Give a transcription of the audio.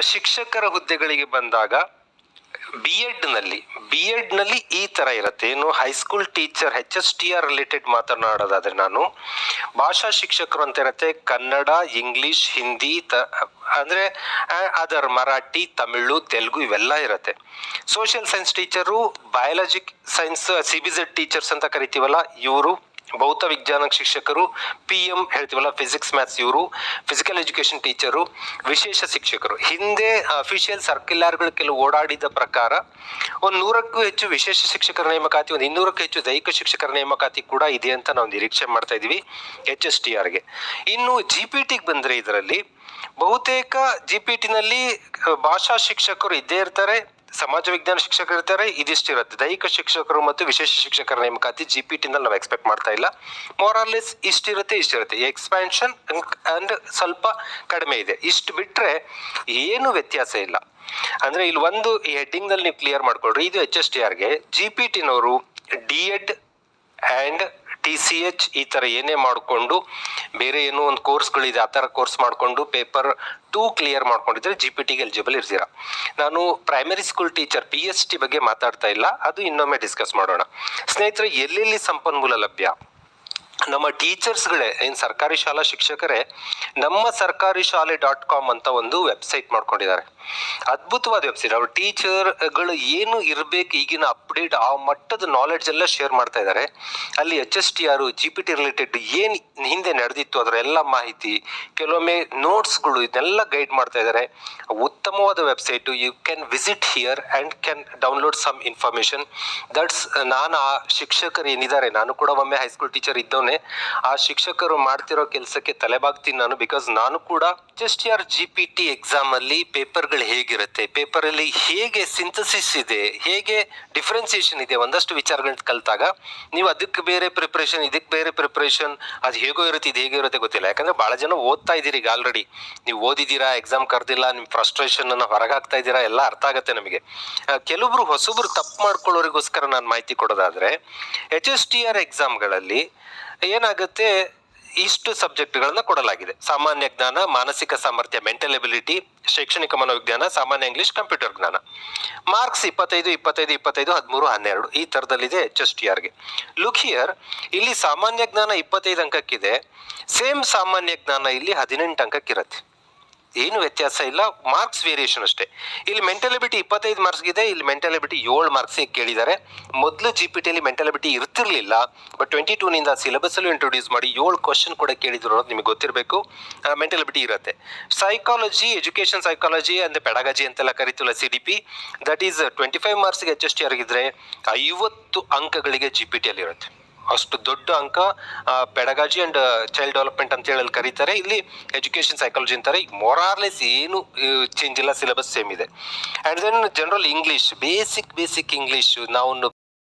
ಶಿಕ್ಷಕರ ಹುದ್ದೆಗಳಿಗೆ ಬಂದಾಗ ಬಿ ಎಡ್ನಲ್ಲಿ ಈ ಥರ ಇರುತ್ತೆ. ಏನು ಹೈಸ್ಕೂಲ್ ಟೀಚರ್ HSTR ರಿಲೇಟೆಡ್ ಮಾತನಾಡೋದಾದ್ರೆ ನಾನು ಭಾಷಾ ಶಿಕ್ಷಕರು ಅಂತ ಇರುತ್ತೆ. ಕನ್ನಡ, ಇಂಗ್ಲಿಷ್, ಹಿಂದಿ ಅಂದರೆ ಅದರ್ ಮರಾಠಿ, ತಮಿಳು, ತೆಲುಗು ಇವೆಲ್ಲ ಇರುತ್ತೆ. Social science teacher, biology science CBZ teachers ಅಂತ ಕರಿತೀವಲ್ಲ ಇವರು, ಭೌತ ವಿಜ್ಞಾನ ಶಿಕ್ಷಕರು, PM ಹೇಳ್ತೀವಲ್ಲ ಫಿಸಿಕ್ಸ್ ಮ್ಯಾಥ್ಸ್ ಇವರು, ಫಿಸಿಕಲ್ ಎಜುಕೇಶನ್ ಟೀಚರು, ವಿಶೇಷ ಶಿಕ್ಷಕರು. ಹಿಂದೆ ಅಫಿಷಿಯಲ್ ಸರ್ಕ್ಯುಲರ್ಗಳು ಕೆಲವು ಓಡಾಡಿದ ಪ್ರಕಾರ 100ಕ್ಕೂ ಹೆಚ್ಚು ವಿಶೇಷ ಶಿಕ್ಷಕರ ನೇಮಕಾತಿ, 200ಕ್ಕೂ ಹೆಚ್ಚು ದೈಹಿಕ ಶಿಕ್ಷಕರ ನೇಮಕಾತಿ ಕೂಡ ಇದೆ ಅಂತ ನಾವು ನಿರೀಕ್ಷೆ ಮಾಡ್ತಾ ಇದೀವಿ HSTRಗೆ. ಇನ್ನು GPTಗೆ ಬಂದರೆ ಇದರಲ್ಲಿ ಬಹುತೇಕ GPTನಲ್ಲಿ ಭಾಷಾ ಶಿಕ್ಷಕರು ಇದ್ದೇ ಇರ್ತಾರೆ, ಸಮಾಜ ವಿಜ್ಞಾನ ಶಿಕ್ಷಕರು ಇರ್ತಾರೆ, ಇದಿಷ್ಟಿರುತ್ತೆ. ದೈಹಿಕ ಶಿಕ್ಷಕರು ಮತ್ತು ವಿಶೇಷ ಶಿಕ್ಷಕರ ನೇಮಕಾತಿ GPTನಲ್ಲಿ ನಾವು ಎಕ್ಸ್ಪೆಕ್ಟ್ ಮಾಡ್ತಾ ಇಲ್ಲ. ಮೋರಾರ್ಲೆಸ್ ಇಷ್ಟಿರುತ್ತೆ. ಎಕ್ಸ್ಪ್ಯಾನ್ಷನ್ ಅಂಡ್ ಸ್ವಲ್ಪ ಕಡಿಮೆ ಇದೆ. ಇಷ್ಟು ಬಿಟ್ರೆ ಏನು ವ್ಯತ್ಯಾಸ ಇಲ್ಲ. ಅಂದ್ರೆ ಇಲ್ಲಿ ಒಂದು ಈ ಹೆಡ್ಡಿಂಗ್ ನಲ್ಲಿ ನೀವು ಕ್ಲಿಯರ್ ಮಾಡ್ಕೊಳ್ರಿ, ಇದು HSTRಗೆ. GPTನವರು D.Ed ಆ್ಯಂಡ್ TCH ಈ ಥರ ಏನೇ ಮಾಡಿಕೊಂಡು ಬೇರೆ ಏನೋ ಒಂದು ಕೋರ್ಸ್ಗಳಿದೆ ಆ ಥರ ಕೋರ್ಸ್ ಮಾಡಿಕೊಂಡು ಪೇಪರ್ 2 ಕ್ಲಿಯರ್ ಮಾಡ್ಕೊಂಡಿದ್ರೆ GPTಗೆ ಎಲಿಜಿಬಲ್ ಇರ್ತೀರಾ. ನಾನು ಪ್ರೈಮರಿ ಸ್ಕೂಲ್ ಟೀಚರ್ PST ಬಗ್ಗೆ ಮಾತಾಡ್ತಾ ಇಲ್ಲ, ಅದು ಇನ್ನೊಮ್ಮೆ ಡಿಸ್ಕಸ್ ಮಾಡೋಣ. ಸ್ನೇಹಿತರೆ, ಎಲ್ಲೆಲ್ಲಿ ಸಂಪನ್ಮೂಲ ಲಭ್ಯ? ನಮ್ಮ ಟೀಚರ್ಸ್ಗಳೇ ಏನು ಸರ್ಕಾರಿ ಶಾಲಾ ಶಿಕ್ಷಕರೇ ನಮ್ಮ ಸರ್ಕಾರಿ ಶಾಲೆ .com ಅಂತ ಒಂದು ವೆಬ್ಸೈಟ್ ಮಾಡ್ಕೊಂಡಿದ್ದಾರೆ. ಅದ್ಭುತವಾದ ವೆಬ್ಸೈಟ್. ಅವ್ರ ಟೀಚರ್ಗಳು ಏನು ಇರಬೇಕು ಈಗಿನ ಅಪ್ಡೇಟ್ ಆ ಮಟ್ಟದ ನಾಲೆಡ್ಜ್ ಎಲ್ಲ ಶೇರ್ ಮಾಡ್ತಾ ಇದ್ದಾರೆ. ಅಲ್ಲಿ HSTR GPT ರಿಲೇಟೆಡ್ ಏನು ಹಿಂದೆ ನಡೆದಿತ್ತು ಅದರ ಎಲ್ಲ ಮಾಹಿತಿ, ಕೆಲವೊಮ್ಮೆ ನೋಟ್ಸ್ಗಳು ಇದನ್ನೆಲ್ಲ ಗೈಡ್ ಮಾಡ್ತಾ ಇದ್ದಾರೆ. ಉತ್ತಮವಾದ website. You can visit here and can download some information. That's ನಾನು ಆ ಶಿಕ್ಷಕರು ಏನಿದ್ದಾರೆ, ನಾನು ಕೂಡ ಒಮ್ಮೆ ಹೈಸ್ಕೂಲ್ ಟೀಚರ್ ಇದ್ದವನೇ, ಆ ಶಿಕ್ಷಕರು ಮಾಡ್ತಿರೋ ಕೆಲಸಕ್ಕೆ ತಲೆಬಾಗ್ತೀನಿ ನಾನು. ಬಿಕಾಸ್ ನಾನು ಕೂಡ HSTR GPT ಎಕ್ಸಾಮ್ ಅಲ್ಲಿ ಪೇಪರ್ಗಳು ಹೇಗಿರುತ್ತೆ, ಪೇಪರ್ ಅಲ್ಲಿ ಹೇಗೆ ಸಿಂಥಸಿಸ್ ಇದೆ, ಹೇಗೆ ಡಿಫ್ರೆನ್ಸಿಯೇಷನ್ ಇದೆ, ಒಂದಷ್ಟು ವಿಚಾರಗಳನ್ನ ಕಲ್ತಾಗ ನೀವು ಅದಕ್ಕೆ ಬೇರೆ ಪ್ರಿಪ್ರೇಷನ್, ಇದಕ್ಕೆ ಬೇರೆ ಪ್ರಿಪ್ರೇಷನ್, ಅದು ಹೇಗೋ ಇರುತ್ತೆ ಇದು ಹೇಗೋ ಇರುತ್ತೆ ಗೊತ್ತಿಲ್ಲ. ಯಾಕಂದ್ರೆ ಬಹಳ ಜನ ಓದ್ತಾ ಇದ್ದೀರಿ ಈಗ ಆಲ್ರೆಡಿ. ನೀವು ಓದಿದ್ದೀರಾ, ಎಕ್ಸಾಮ್ ಕರೆದಿಲ್ಲ, ನಿಮ್ಮ ಫ್ರಸ್ಟ್ರೇಷನ್ ಅನ್ನು ಹೊರಗಾಗ್ತಾ ಇದ್ದೀರಾ, ಎಲ್ಲ ಅರ್ಥ ಆಗುತ್ತೆ ನಮಗೆ. ಕೆಲವೊಬ್ರು ಹೊಸಬ್ರು ತಪ್ಪು ಮಾಡ್ಕೊಳ್ಳೋರಿಗೋಸ್ಕರ ನಾನು ಮಾಹಿತಿ ಕೊಡೋದಾದ್ರೆ HSTR ಎಕ್ಸಾಮ್ಗಳಲ್ಲಿ ಏನಾಗುತ್ತೆ, ಇಷ್ಟು ಸಬ್ಜೆಕ್ಟ್ಗಳನ್ನ ಕೊಡಲಾಗಿದೆ. ಸಾಮಾನ್ಯ ಜ್ಞಾನ, ಮಾನಸಿಕ ಸಾಮರ್ಥ್ಯ, ಮೆಂಟಲ್ ಎಬಿಲಿಟಿ, ಶೈಕ್ಷಣಿಕ ಮನೋವಿಜ್ಞಾನ, ಸಾಮಾನ್ಯ ಇಂಗ್ಲಿಷ್, ಕಂಪ್ಯೂಟರ್ ಜ್ಞಾನ. ಮಾರ್ಕ್ಸ್ 25, 25, 25, 13, 12 ಈ ಥರದಲ್ಲಿದೆ HSTRಗೆ. ಲುಕ್ ಹಿಯರ್, ಇಲ್ಲಿ ಸಾಮಾನ್ಯ ಜ್ಞಾನ 25 ಅಂಕಕ್ಕಿದೆ. ಸೇಮ್ ಸಾಮಾನ್ಯ ಜ್ಞಾನ ಇಲ್ಲಿ 18 ಅಂಕಕ್ಕಿರುತ್ತೆ. ಏನು ವ್ಯತ್ಯಾಸ ಇಲ್ಲ, ಮಾರ್ಕ್ಸ್ ವೇರಿಯೇಷನ್ ಅಷ್ಟೇ. ಇಲ್ಲಿ ಮೆಂಟಲ್ ಎಬಿಲಿಟಿ 25 ಮಾರ್ಕ್ಸ್ಗಿದೆ, ಇಲ್ಲಿ ಮೆಂಟಲ್ ಎಬಿಲಿಟಿ 7 ಮಾರ್ಕ್ಸ್ ಕೇಳಿದ್ದಾರೆ. ಮೊದಲು GPTಯಲ್ಲಿ ಮೆಂಟಲ್ ಎಬಿಲಿಟಿ ಇರ್ತಿರ್ಲಿಲ್ಲ, ಬಟ್ 22ನಿಂದ ಸಿಲೆಬಸ್ ಅಲ್ಲೂ ಇಂಟ್ರೊಡ್ಯೂಸ್ ಮಾಡಿ 7 ಕ್ವಶನ್ ಕೂಡ ಕೇಳಿದ್ರು ಅನ್ನೋದು ನಿಮಗೆ ಗೊತ್ತಿರಬೇಕು. ಮೆಂಟಲ್ ಎಬಿಲಿಟಿ ಇರುತ್ತೆ. ಸೈಕಾಲಜಿ, ಎಜುಕೇಶನ್ ಸೈಕಾಲಜಿ ಅಂದ್ರೆ ಪೆಡಗಾಜಿ ಅಂತೆಲ್ಲ ಕರಿತೀವಲ್ಲ CDP, ದಟ್ ಈಸ್ 25 ಮಾರ್ಕ್ಸ್ಗೆ HSTR ಆಗಿದ್ರೆ 50 ಅಂಕಗಳಿಗೆ GPTಯಲ್ಲಿ ಇರುತ್ತೆ. ಅಷ್ಟು ದೊಡ್ಡ ಅಂಕ ಪೆಡಗಾಜಿ ಅಂಡ್ ಚೈಲ್ಡ್ ಡೆವಲಪ್ಮೆಂಟ್ ಅಂತ ಹೇಳಿ ಕರೀತಾರೆ. ಇಲ್ಲಿ ಎಜುಕೇಶನ್ ಸೈಕಾಲಜಿ ಅಂತಾರೆ. ಮೊರಾರ್ಲೆಸ್ ಏನು ಚೇಂಜ್ ಇಲ್ಲ, ಸಿಲೆಬಸ್ ಸೇಮ್ ಇದೆ. And then general English, basic English, ನಾವು